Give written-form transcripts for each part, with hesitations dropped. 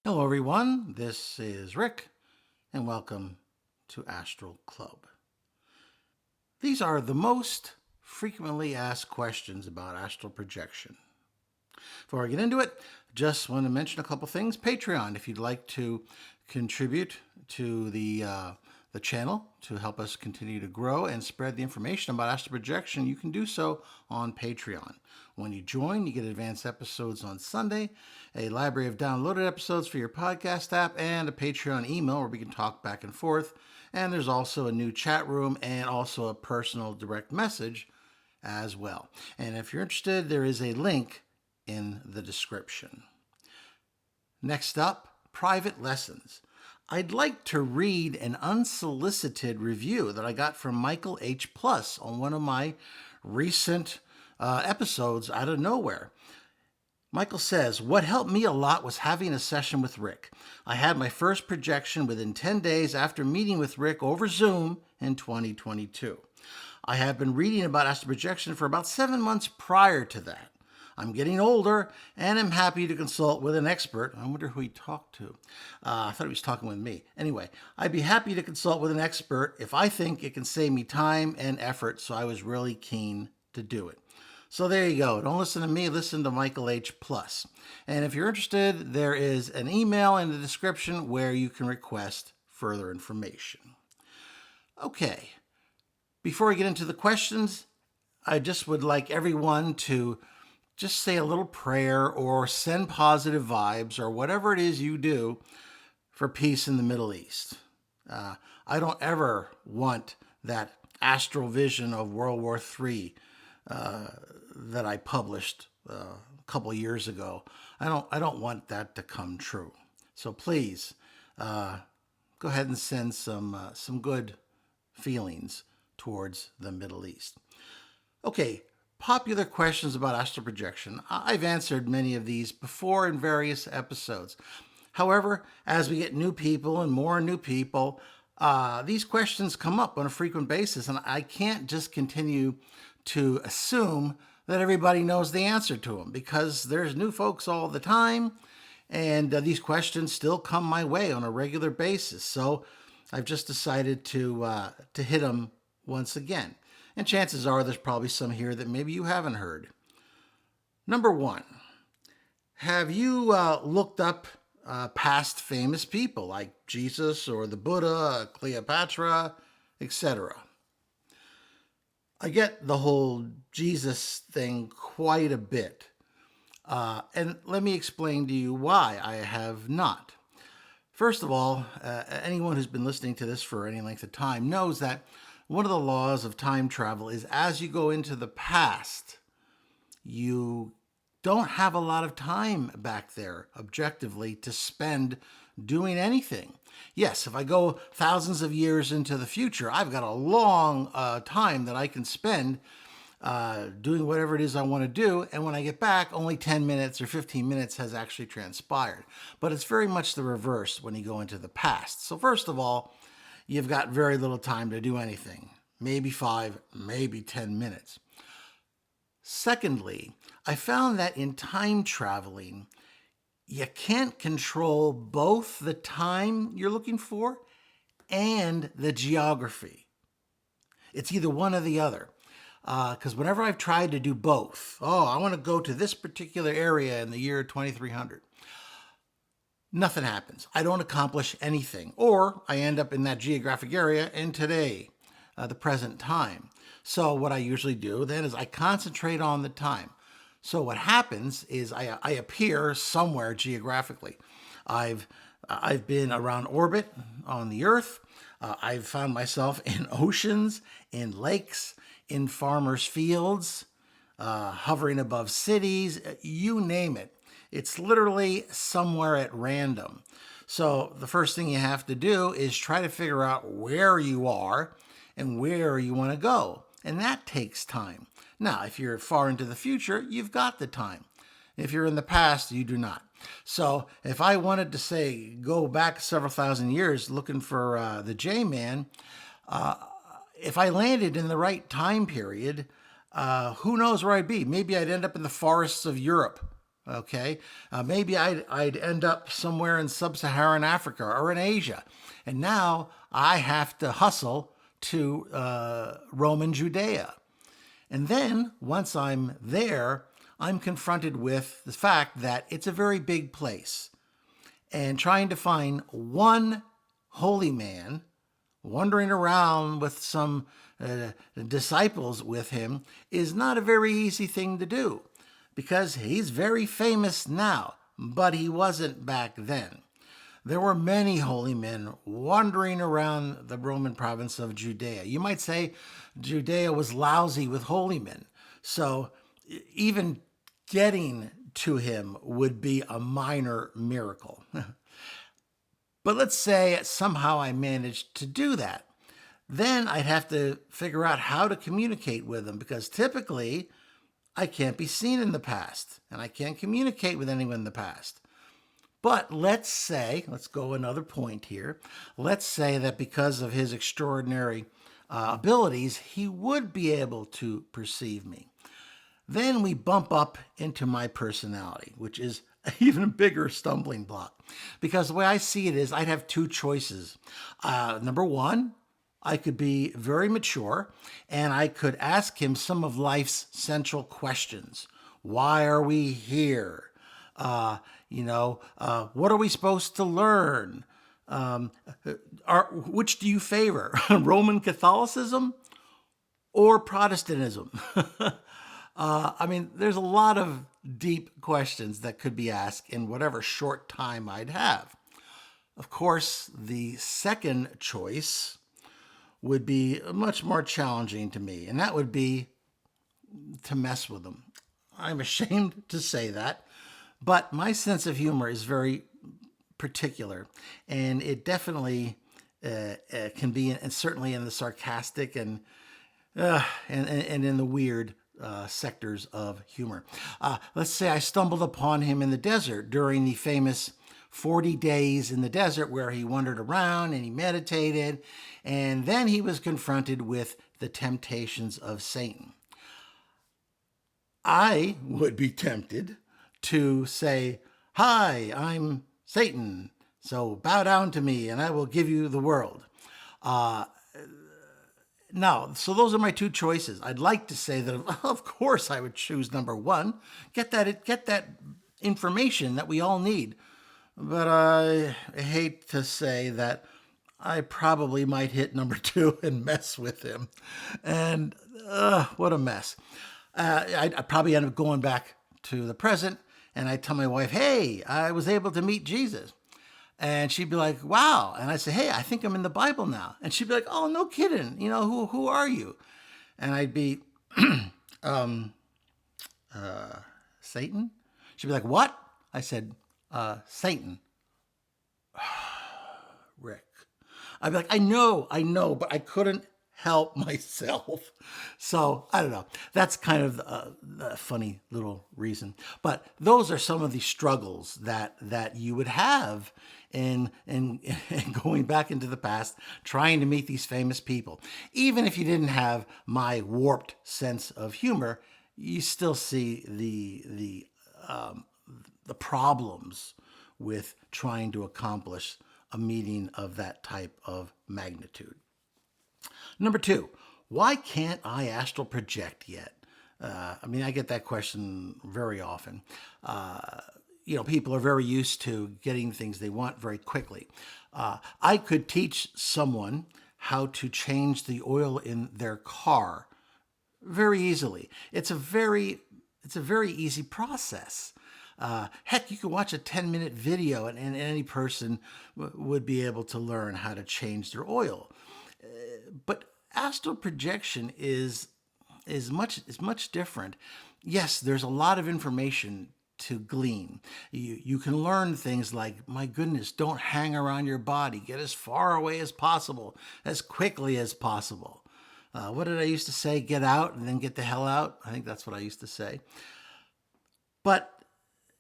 Hello, everyone. This is Rick, and welcome to Astral Club. These are the most frequently asked questions about astral projection. Before I get into it, just want to mention a couple things. Patreon, if you'd like to contribute to the channel to help us continue to grow and spread the information about astral projection, you can do so on Patreon. When you join, you get advanced episodes on Sunday, a library of downloaded episodes for your podcast app, and a Patreon email where we can talk back and forth. And there's also a new chat room and also a personal direct message as well. And if you're interested, there is a link in the description. Next up, private lessons. I'd like to read an unsolicited review that I got from Michael H. Plus on one of my recent episodes out of nowhere. Michael says, "What helped me a lot was having a session with Rick. I had my first projection within 10 days after meeting with Rick over Zoom in 2022. I have been reading about astral projection for about 7 months prior to that. I'm getting older and am happy to consult with an expert." I wonder who he talked to. I thought he was talking with me. Anyway, I'd be happy to consult with an expert if I think it can save me time and effort, so I was really keen to do it. So there you go. Don't listen to me, listen to Michael H. Plus. And if you're interested, there is an email in the description where you can request further information. Okay, before I get into the questions, I just would like everyone to just say a little prayer or send positive vibes or whatever it is you do for peace in the Middle East. I don't ever want that astral vision of World War III that I published a couple years ago. I don't want that to come true. So please go ahead and send some good feelings towards the Middle East. Okay, popular questions about astral projection. I've answered many of these before in various episodes. However, as we get new people and more new people, these questions come up on a frequent basis, and I can't just continue to assume that everybody knows the answer to them, because there's new folks all the time, and these questions still come my way on a regular basis. So I've just decided to hit them once again. And chances are there's probably some here that maybe you haven't heard. Number one, have you looked up past famous people like Jesus or the Buddha, Cleopatra, etc.? I get the whole Jesus thing quite a bit. And let me explain to you why I have not. First of all, anyone who's been listening to this for any length of time knows that one of the laws of time travel is as you go into the past, you don't have a lot of time back there objectively to spend doing anything. Yes, if I go thousands of years into the future, I've got a long time that I can spend doing whatever it is I want to do. And when I get back, only 10 minutes or 15 minutes has actually transpired. But it's very much the reverse when you go into the past. So first of all, you've got very little time to do anything. Maybe 5, maybe 10 minutes. Secondly, I found that in time traveling, you can't control both the time you're looking for and the geography. It's either one or the other. Because whenever I've tried to do both, I want to go to this particular area in the year 2300, nothing happens. I don't accomplish anything. Or I end up in that geographic area in today, the present time. So what I usually do then is I concentrate on the time. So what happens is I appear somewhere geographically. I've been around orbit on the Earth. I've found myself in oceans, in lakes, in farmers' fields, hovering above cities, you name it. It's literally somewhere at random. So the first thing you have to do is try to figure out where you are and where you want to go. And that takes time. Now, if you're far into the future, you've got the time. If you're in the past, you do not. So if I wanted to say, go back several thousand years looking for the J-Man, if I landed in the right time period, who knows where I'd be? Maybe I'd end up in the forests of Europe Okay, maybe I'd end up somewhere in sub-Saharan Africa or in Asia, and now I have to hustle to Roman Judea. And then once I'm there, I'm confronted with the fact that it's a very big place, and trying to find one holy man wandering around with some disciples with him is not a very easy thing to do, because he's very famous now, but he wasn't back then. There were many holy men wandering around the Roman province of Judea. You might say Judea was lousy with holy men, so even getting to him would be a minor miracle. But let's say somehow I managed to do that. Then I'd have to figure out how to communicate with them, because typically I can't be seen in the past and I can't communicate with anyone in the past. But let's go another point here. Let's say that because of his extraordinary abilities, he would be able to perceive me. Then we bump up into my personality, which is an even bigger stumbling block. Because the way I see it is I'd have two choices. Number one, I could be very mature and I could ask him some of life's central questions. Why are we here? What are we supposed to learn? Which do you favor, Roman Catholicism or Protestantism? There's a lot of deep questions that could be asked in whatever short time I'd have. Of course, the second choice would be much more challenging to me, and that would be to mess with them. I'm ashamed to say that, but my sense of humor is very particular, and it definitely can be, and certainly in the sarcastic and in the weird sectors of humor. Let's say I stumbled upon him in the desert during the famous 40 days in the desert, where he wandered around and he meditated, and then he was confronted with the temptations of Satan. I would be tempted to say, "Hi, I'm Satan, so bow down to me and I will give you the world." So those are my two choices. I'd like to say that, of course, I would choose number one, get that information that we all need. But I hate to say that I probably might hit number two and mess with him. And what a mess. I'd probably end up going back to the present, and I'd tell my wife, "Hey, I was able to meet Jesus." And she'd be like, "Wow." And I'd say, "Hey, I think I'm in the Bible now." And she'd be like, "Oh, no kidding. Who are you?" And I'd be, Satan? She'd be like, "What?" I said, Satan. Rick. I'd be like, I know, but I couldn't help myself. So I don't know. That's kind of a funny little reason. But those are some of the struggles that you would have in going back into the past, trying to meet these famous people. Even if you didn't have my warped sense of humor, you still see the problems with trying to accomplish a meeting of that type of magnitude. Number two, why can't I astral project yet? I get that question very often. People are very used to getting things they want very quickly. I could teach someone how to change the oil in their car very easily. It's a very easy process. Heck, you could watch a 10-minute video and any person would be able to learn how to change their oil. But astral projection is much different. Yes, there's a lot of information to glean. You can learn things like, my goodness, don't hang around your body. Get as far away as possible, as quickly as possible. What did I used to say? Get out and then get the hell out. I think that's what I used to say. But,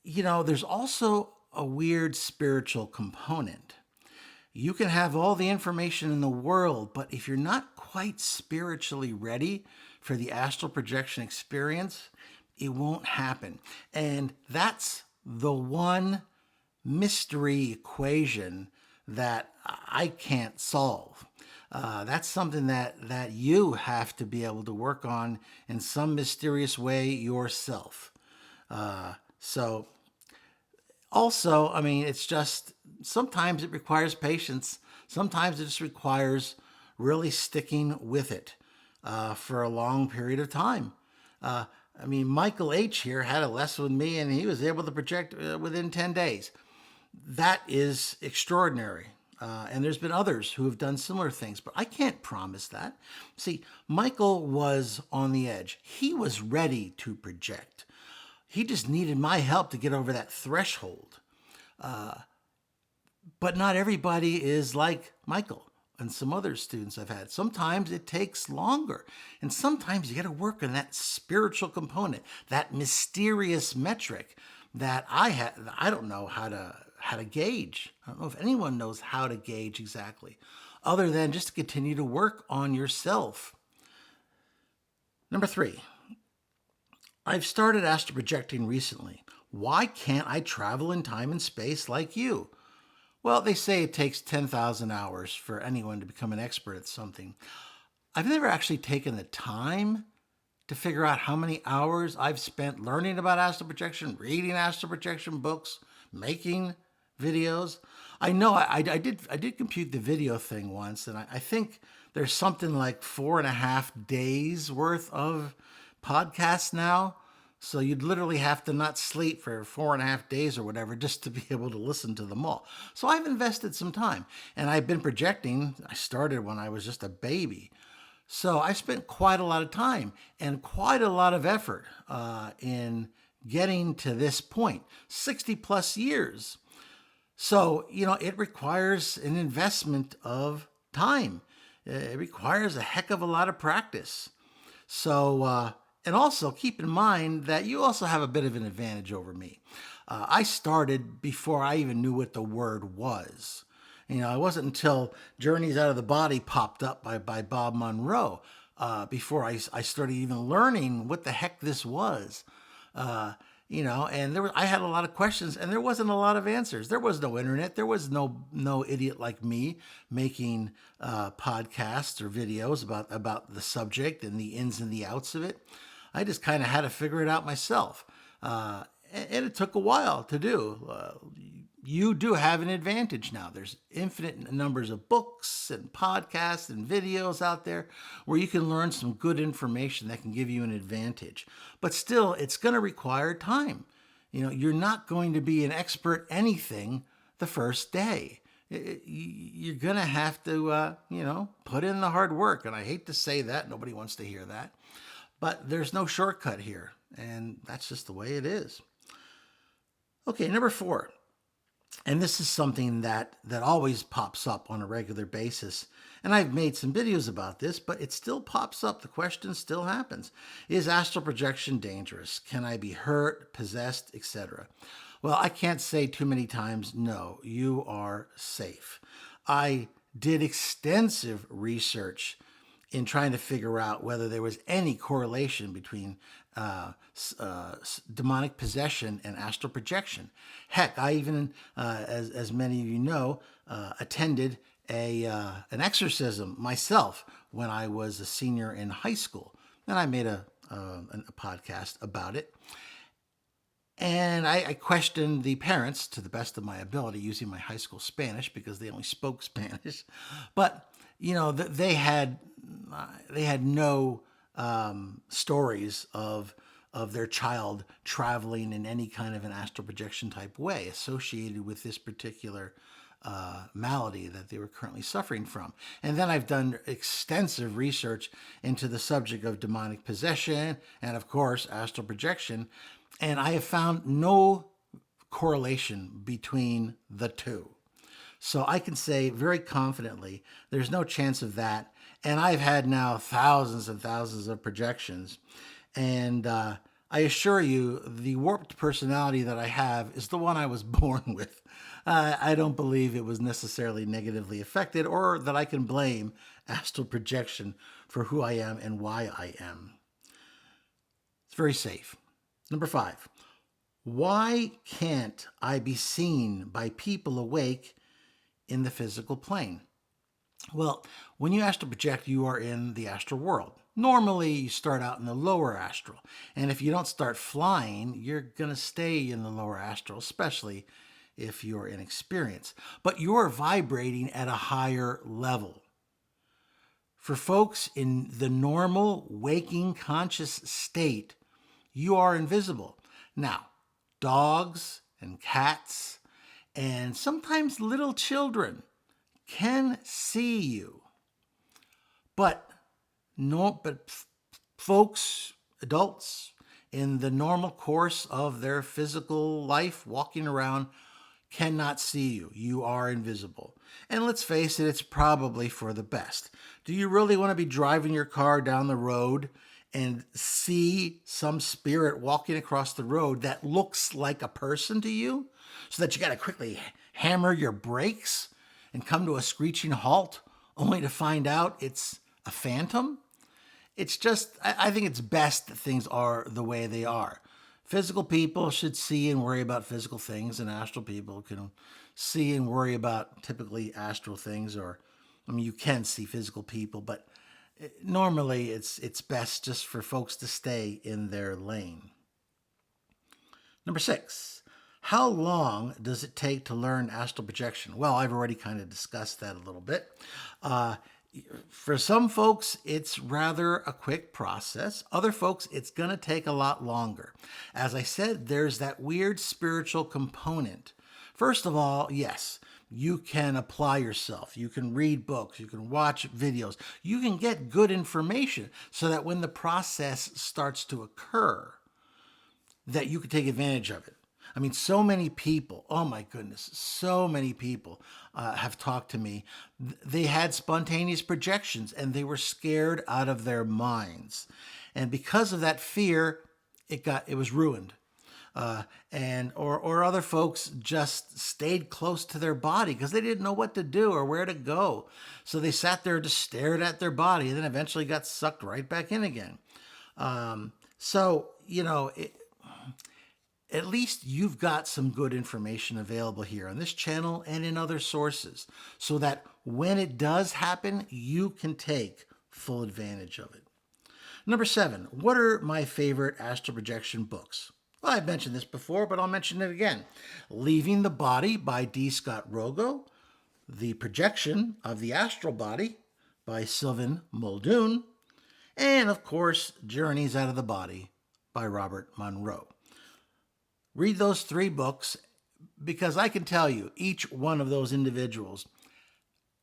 there's also a weird spiritual component. You can have all the information in the world, but if you're not quite spiritually ready for the astral projection experience, it won't happen. And that's the one mystery equation that I can't solve. That's something that you have to be able to work on in some mysterious way yourself. So also, I mean, it's just sometimes it requires patience. Sometimes it just requires really sticking with it for a long period of time. I mean, Michael H. here had a lesson with me and he was able to project within 10 days. That is extraordinary. And there's been others who have done similar things, but I can't promise that. See, Michael was on the edge. He was ready to project. He just needed my help to get over that threshold. But not everybody is like Michael and some other students I've had. Sometimes it takes longer. And sometimes you got to work on that spiritual component, that mysterious metric that I don't know how to gauge. I don't know if anyone knows how to gauge exactly, other than just to continue to work on yourself. Number 3, I've started astral projecting recently. Why can't I travel in time and space like you? Well, they say it takes 10,000 hours for anyone to become an expert at something. I've never actually taken the time to figure out how many hours I've spent learning about astral projection, reading astral projection books, making videos. I know I did compute the video thing once, and I think there's something like 4.5 days worth of podcasts now. So you'd literally have to not sleep for 4.5 days or whatever just to be able to listen to them all. So I've invested some time, and I've been projecting. I started when I was just a baby. So I spent quite a lot of time and quite a lot of effort in getting to this point, 60 plus years. So, it requires an investment of time. It requires a heck of a lot of practice. So, and also keep in mind that you also have a bit of an advantage over me. I started before I even knew what the word was. It wasn't until Journeys Out of the Body popped up by Bob Monroe before I started even learning what the heck this was. And I had a lot of questions and there wasn't a lot of answers. There was no internet. There was no idiot like me making podcasts or videos about the subject and the ins and the outs of it. I just kind of had to figure it out myself. And it took a while to do. You do have an advantage now. There's infinite numbers of books and podcasts and videos out there where you can learn some good information that can give you an advantage. But still, it's going to require time. You're not going to be an expert anything the first day. You're going to have to, put in the hard work. And I hate to say that. Nobody wants to hear that. But there's no shortcut here. And that's just the way it is. Okay, number 4. And this is something that always pops up on a regular basis. And I've made some videos about this, but it still pops up. The question still happens. Is astral projection dangerous? Can I be hurt, possessed, etc.? Well, I can't say too many times, no, you are safe. I did extensive research in trying to figure out whether there was any correlation between demonic possession and astral projection. Heck, I even, as many of you know, attended an exorcism myself when I was a senior in high school. And I made a podcast about it. And I questioned the parents to the best of my ability using my high school Spanish because they only spoke Spanish. But, they had no stories of their child traveling in any kind of an astral projection type way associated with this particular malady that they were currently suffering from. And then I've done extensive research into the subject of demonic possession and, of course, astral projection. And I have found no correlation between the two. So I can say very confidently, there's no chance of that. And I've had now thousands and thousands of projections. And I assure you, the warped personality that I have is the one I was born with. I don't believe it was necessarily negatively affected or that I can blame astral projection for who I am and why I am. It's very safe. Number 5, why can't I be seen by people awake in the physical plane? Well, when you astral project, you are in the astral world. Normally, you start out in the lower astral. And if you don't start flying, you're going to stay in the lower astral, especially if you're inexperienced. But you're vibrating at a higher level. For folks in the normal waking conscious state, you are invisible. Now, dogs and cats and sometimes little children can see you. But folks, adults in the normal course of their physical life walking around cannot see you. You are invisible. And let's face it, it's probably for the best. Do you really want to be driving your car down the road and see some spirit walking across the road that looks like a person to you, so that you got to quickly hammer your brakes and come to a screeching halt only to find out it's a phantom? It's just, I think it's best that things are the way they are. Physical people should see and worry about physical things, and astral people can see and worry about typically astral things, or, I mean, you can see physical people, but normally it's best just for folks to stay in their lane. Number 6, how long does it take to learn astral projection? Well, I've already kind of discussed that a little bit. For some folks, it's rather a quick process. Other folks, it's going to take a lot longer. As I said, there's that weird spiritual component. First of all, yes, you can apply yourself. You can read books. You can watch videos. You can get good information so that when the process starts to occur, that you can take advantage of it. I mean, so many people, oh my goodness, so many people have talked to me. They had spontaneous projections and they were scared out of their minds. And because of that fear, it was ruined. Or other folks just stayed close to their body because they didn't know what to do or where to go. So they sat there, just stared at their body, and then eventually got sucked right back in again. At least you've got some good information available here on this channel and in other sources, so that when it does happen, you can take full advantage of it. Number 7, what are my favorite astral projection books? Well, I've mentioned this before, but I'll mention it again. Leaving the Body by D. Scott Rogo, The Projection of the Astral Body by Sylvain Muldoon, and of course, Journeys Out of the Body by Robert Monroe. Read those 3 books, because I can tell you each one of those individuals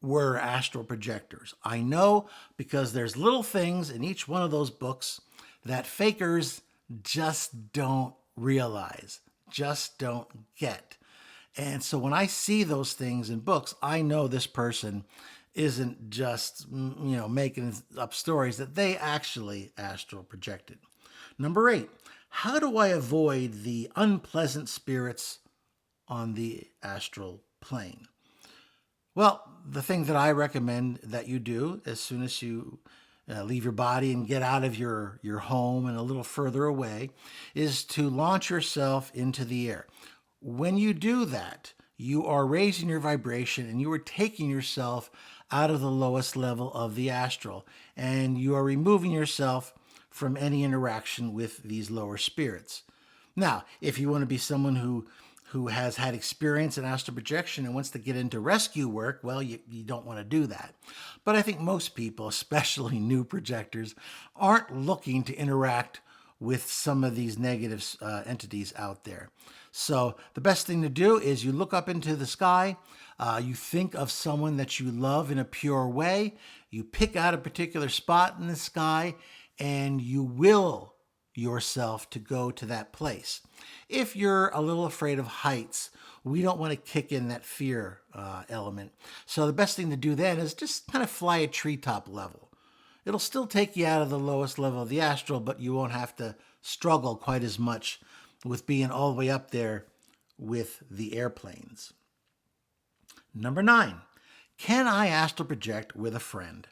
were astral projectors. I know, because there's little things in each one of those books that fakers just don't realize, just don't get. And so when I see those things in books, I know this person isn't just, making up stories, that they actually astral projected. Number 8, how do I avoid the unpleasant spirits on the astral plane? Well, the thing that I recommend that you do as soon as you leave your body and get out of your home and a little further away is to launch yourself into the air. When you do that, you are raising your vibration and you are taking yourself out of the lowest level of the astral, and you are removing yourself from any interaction with these lower spirits. Now, if you want to be someone who has had experience in astral projection and wants to get into rescue work, well, you don't want to do that. But I think most people, especially new projectors, aren't looking to interact with some of these negative entities out there. So the best thing to do is you look up into the sky, you think of someone that you love in a pure way, you pick out a particular spot in the sky, and you will yourself to go to that place. If you're a little afraid of heights, we don't want to kick in that fear element. So the best thing to do then is just kind of fly a treetop level. It'll still take you out of the lowest level of the astral, but you won't have to struggle quite as much with being all the way up there with the airplanes. Number 9, can I astral project with a friend?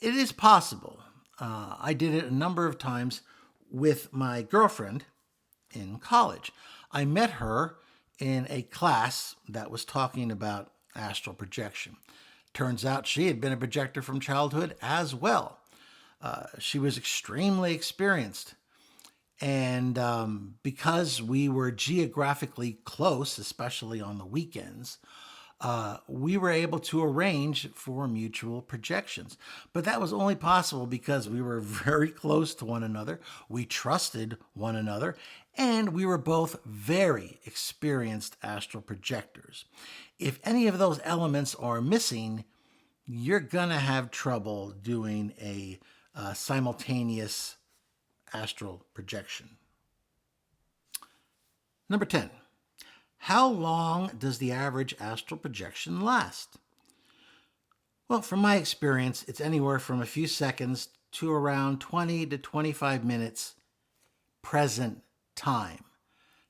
It is possible. I did it a number of times with my girlfriend in college. I met her in a class that was talking about astral projection. Turns out she had been a projector from childhood as well. She was extremely experienced. And because we were geographically close, especially on the weekends, we were able to arrange for mutual projections. But that was only possible because we were very close to one another. We trusted one another, and we were both very experienced astral projectors. If any of those elements are missing, you're going to have trouble doing a simultaneous astral projection. Number 10. How long does the average astral projection last? Well, from my experience, it's anywhere from a few seconds to around 20 to 25 minutes present time.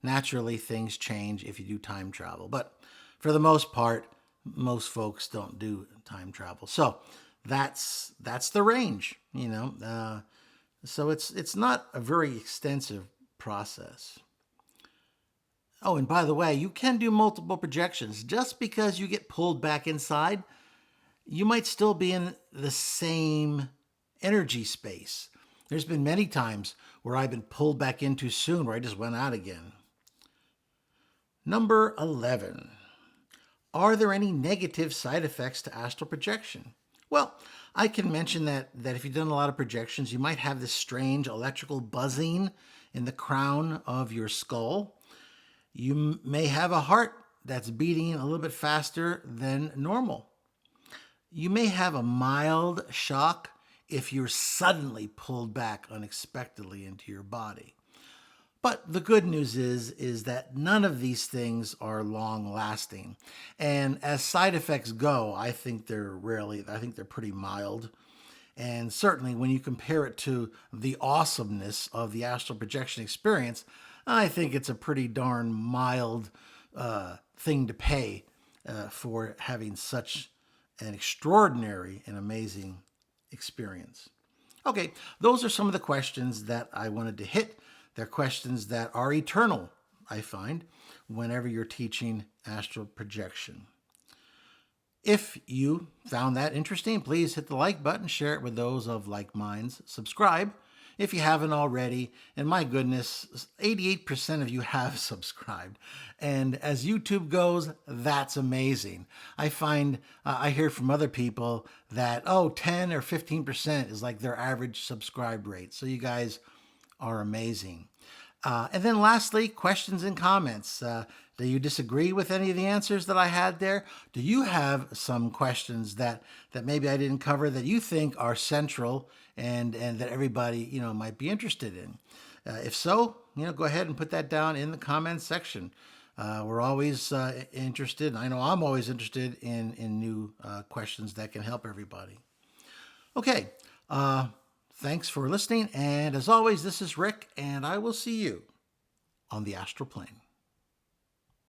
Naturally, things change if you do time travel, but for the most part, most folks don't do time travel. So that's the range, So it's not a very extensive process. Oh, and by the way, you can do multiple projections. Just because you get pulled back inside, you might still be in the same energy space. There's been many times where I've been pulled back in too soon, where I just went out again. Number 11. Are there any negative side effects to astral projection? Well, I can mention that if you've done a lot of projections, you might have this strange electrical buzzing in the crown of your skull. You may have a heart that's beating a little bit faster than normal. You may have a mild shock if you're suddenly pulled back unexpectedly into your body. But the good news is that none of these things are long lasting. And as side effects go, I think they're pretty mild. And certainly when you compare it to the awesomeness of the astral projection experience, I think it's a pretty darn mild thing to pay for having such an extraordinary and amazing experience. Okay, those are some of the questions that I wanted to hit. They're questions that are eternal, I find, whenever you're teaching astral projection. If you found that interesting, please hit the like button, share it with those of like minds, subscribe if you haven't already. And my goodness, 88% of you have subscribed. And as YouTube goes, that's amazing. I find, I hear from other people that, 10 or 15% is like their average subscribe rate. So you guys are amazing. And then lastly, questions and comments. Do you disagree with any of the answers that I had there? Do you have some questions that maybe I didn't cover that you think are central and that everybody, might be interested in? If so, go ahead and put that down in the comments section. We're always interested. I know I'm always interested in new questions that can help everybody. Okay. Thanks for listening. And as always, this is Rick, and I will see you on the astral plane.